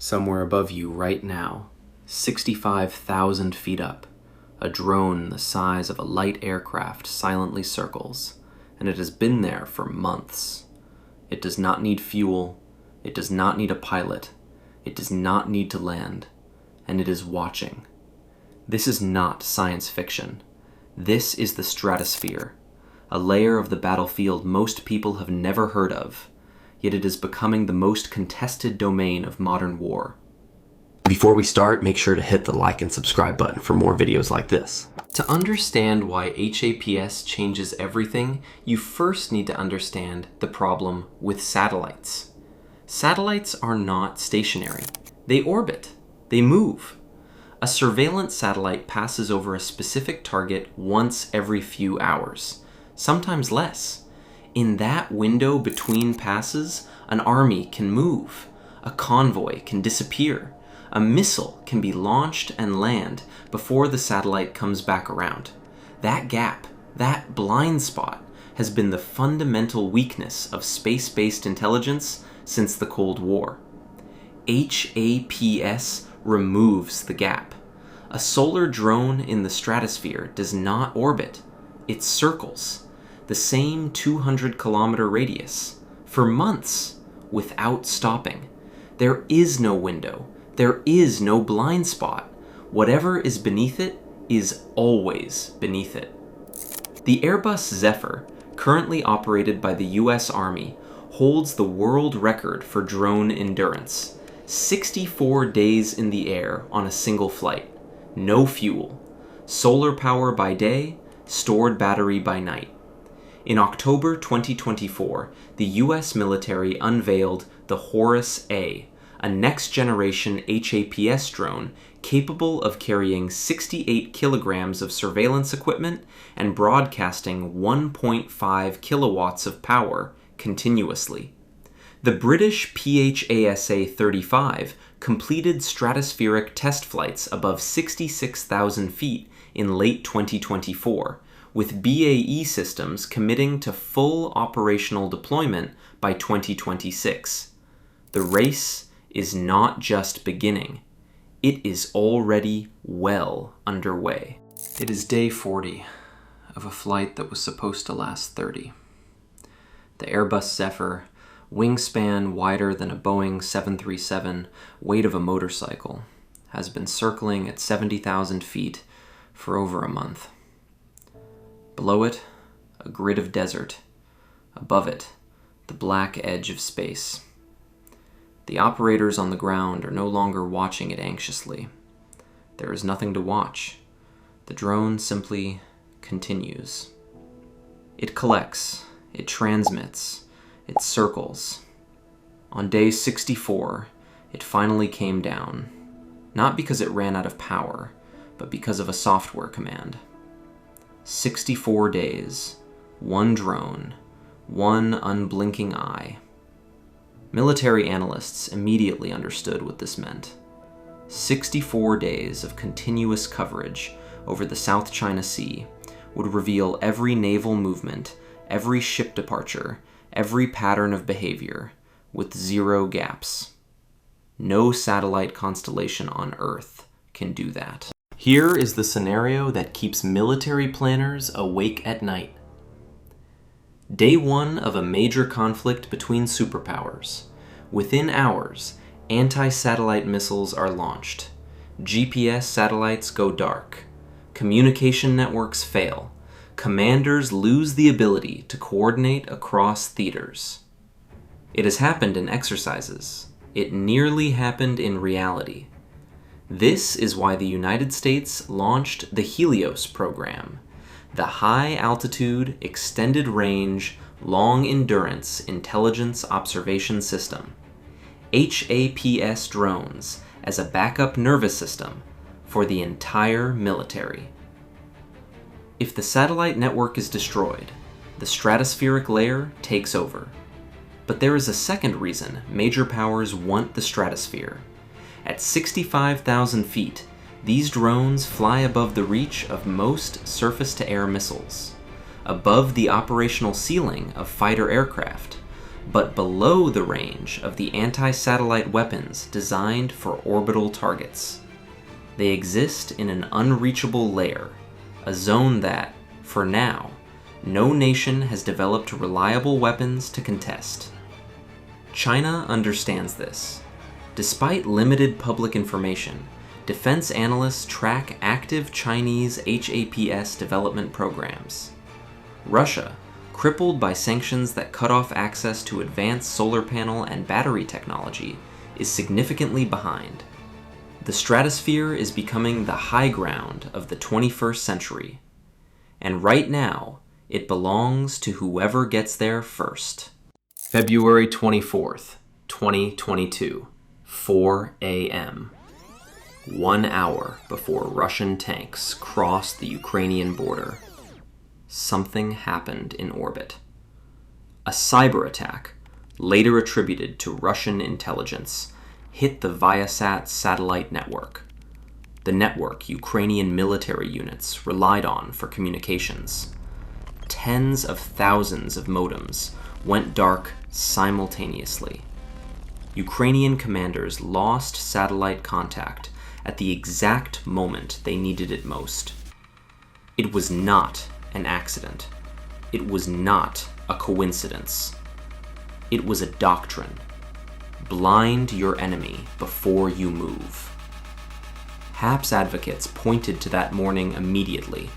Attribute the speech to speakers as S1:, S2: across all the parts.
S1: Somewhere above you right now, 65,000 feet up, a drone the size of a light aircraft silently circles, and it has been there for months. It does not need fuel, it does not need a pilot, it does not need to land, and it is watching. This is not science fiction. This is the stratosphere, a layer of the battlefield most people have never heard of, yet it is becoming the most contested domain of modern war.
S2: Before we start, make sure to hit the like and subscribe button for more videos like this.
S1: To understand why HAPS changes everything, you first need to understand the problem with satellites. Satellites are not stationary. They orbit. They move. A surveillance satellite passes over a specific target once every few hours, sometimes less. In that window between passes, an army can move, a convoy can disappear, a missile can be launched and land before the satellite comes back around. That gap, that blind spot, has been the fundamental weakness of space-based intelligence since the Cold War. HAPS removes the gap. A solar drone in the stratosphere does not orbit, it circles. The same 200-kilometer radius, for months, without stopping. There is no window. There is no blind spot. Whatever is beneath it is always beneath it. The Airbus Zephyr, currently operated by the US Army, holds the world record for drone endurance. 64 days in the air on a single flight. No fuel. Solar power by day, stored battery by night. In October 2024, the US military unveiled the Horus A, a next-generation HAPS drone capable of carrying 68 kilograms of surveillance equipment and broadcasting 1.5 kilowatts of power continuously. The British PHASA-35 completed stratospheric test flights above 66,000 feet in late 2024, with BAE Systems committing to full operational deployment by 2026. The race is not just beginning, it is already well underway. It is day 40 of a flight that was supposed to last 30. The Airbus Zephyr, wingspan wider than a Boeing 737, weight of a motorcycle, has been circling at 70,000 feet for over a month. Below it, a grid of desert. Above it, the black edge of space. The operators on the ground are no longer watching it anxiously. There is nothing to watch. The drone simply continues. It collects, it transmits, it circles. On day 64, it finally came down, not because it ran out of power, but because of a software command. 64 days, one drone, one unblinking eye. Military analysts immediately understood what this meant. 64 days of continuous coverage over the South China Sea would reveal every naval movement, every ship departure, every pattern of behavior, with zero gaps. No satellite constellation on Earth can do that. Here is the scenario that keeps military planners awake at night. Day 1 of a major conflict between superpowers. Within hours, anti-satellite missiles are launched. GPS satellites go dark. Communication networks fail. Commanders lose the ability to coordinate across theaters. It has happened in exercises. It nearly happened in reality. This is why the United States launched the Helios program, the High Altitude, Extended Range, Long Endurance Intelligence Observation System, HAPS drones as a backup nervous system for the entire military. If the satellite network is destroyed, the stratospheric layer takes over. But there is a second reason major powers want the stratosphere. At 65,000 feet, these drones fly above the reach of most surface-to-air missiles, above the operational ceiling of fighter aircraft, but below the range of the anti-satellite weapons designed for orbital targets. They exist in an unreachable layer, a zone that, for now, no nation has developed reliable weapons to contest. China understands this. Despite limited public information, defense analysts track active Chinese HAPS development programs. Russia, crippled by sanctions that cut off access to advanced solar panel and battery technology, is significantly behind. The stratosphere is becoming the high ground of the 21st century, and right now, it belongs to whoever gets there first. February 24th, 2022, 4 a.m. 1 hour before Russian tanks crossed the Ukrainian border, something happened in orbit. A cyber attack, later attributed to Russian intelligence, hit the Viasat satellite network, the network Ukrainian military units relied on for communications. Tens of thousands of modems went dark simultaneously. Ukrainian commanders lost satellite contact at the exact moment they needed it most. It was not an accident. It was not a coincidence. It was a doctrine. Blind your enemy before you move. HAPS advocates pointed to that morning immediately.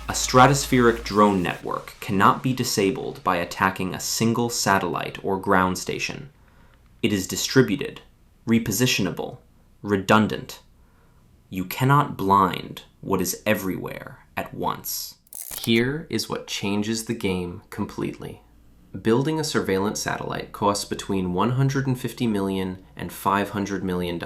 S1: A stratospheric drone network cannot be disabled by attacking a single satellite or ground station. It is distributed, repositionable, redundant. You cannot blind what is everywhere at once. Here is what changes the game completely. Building a surveillance satellite costs between $150 million and $500 million.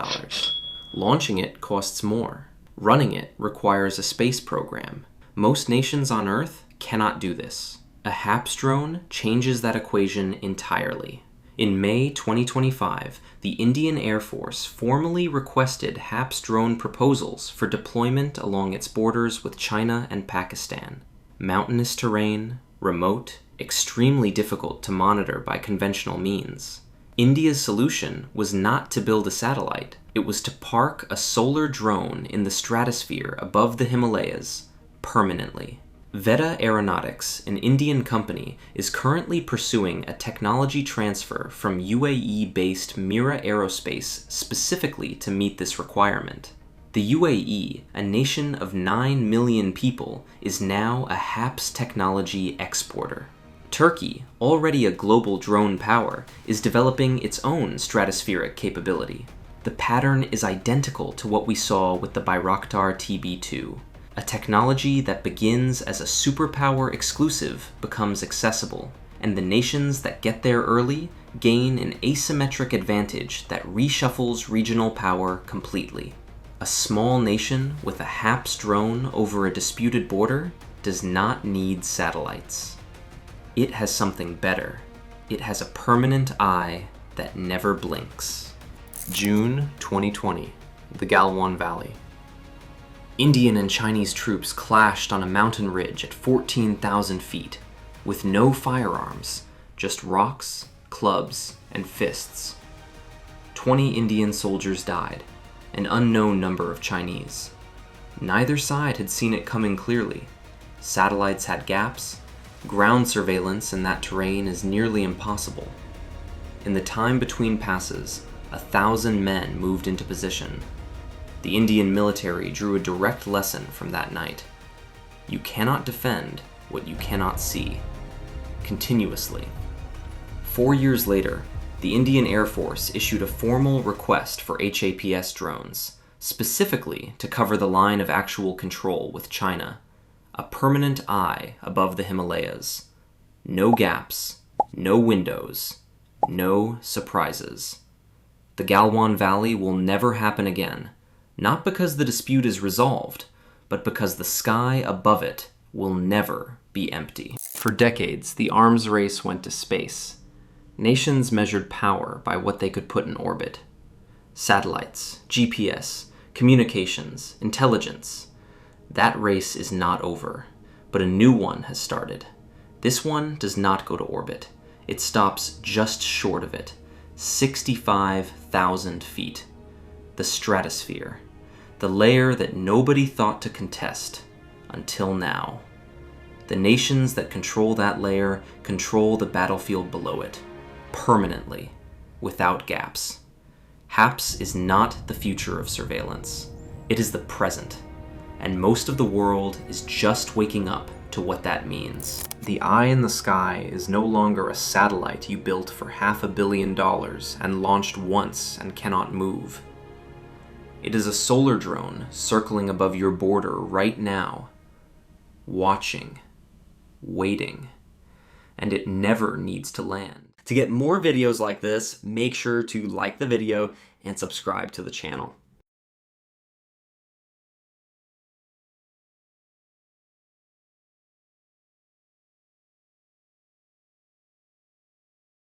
S1: Launching it costs more. Running it requires a space program. Most nations on Earth cannot do this. A HAPS drone changes that equation entirely. In May 2025, the Indian Air Force formally requested HAPS drone proposals for deployment along its borders with China and Pakistan. Mountainous terrain, remote, extremely difficult to monitor by conventional means. India's solution was not to build a satellite. It was to park a solar drone in the stratosphere above the Himalayas permanently. Veda Aeronautics, an Indian company, is currently pursuing a technology transfer from UAE-based Mira Aerospace specifically to meet this requirement. The UAE, a nation of 9 million people, is now a HAPS technology exporter. Turkey, already a global drone power, is developing its own stratospheric capability. The pattern is identical to what we saw with the Bayraktar TB2. A technology that begins as a superpower exclusive becomes accessible, and the nations that get there early gain an asymmetric advantage that reshuffles regional power completely. A small nation with a HAPS drone over a disputed border does not need satellites. It has something better. It has a permanent eye that never blinks. June 2020, the Galwan Valley. Indian and Chinese troops clashed on a mountain ridge at 14,000 feet, with no firearms, just rocks, clubs, and fists. 20 Indian soldiers died, an unknown number of Chinese. Neither side had seen it coming clearly. Satellites had gaps. Ground surveillance in that terrain is nearly impossible. In the time between passes, 1,000 men moved into position. The Indian military drew a direct lesson from that night. You cannot defend what you cannot see. Continuously. 4 years later, the Indian Air Force issued a formal request for HAPS drones, specifically to cover the line of actual control with China. A permanent eye above the Himalayas. No gaps, no windows, no surprises. The Galwan Valley will never happen again, not because the dispute is resolved, but because the sky above it will never be empty. For decades, the arms race went to space. Nations measured power by what they could put in orbit. Satellites, GPS, communications, intelligence. That race is not over, but a new one has started. This one does not go to orbit. It stops just short of it, 65,000 feet. The stratosphere, the layer that nobody thought to contest until now. The nations that control that layer control the battlefield below it, permanently, without gaps. HAPS is not the future of surveillance. It is the present, and most of the world is just waking up to what that means. The eye in the sky is no longer a satellite you built for $500 million and launched once and cannot move. It is a solar drone circling above your border right now, watching, waiting, and it never needs to land.
S2: To get more videos like this, make sure to like the video and subscribe to the channel.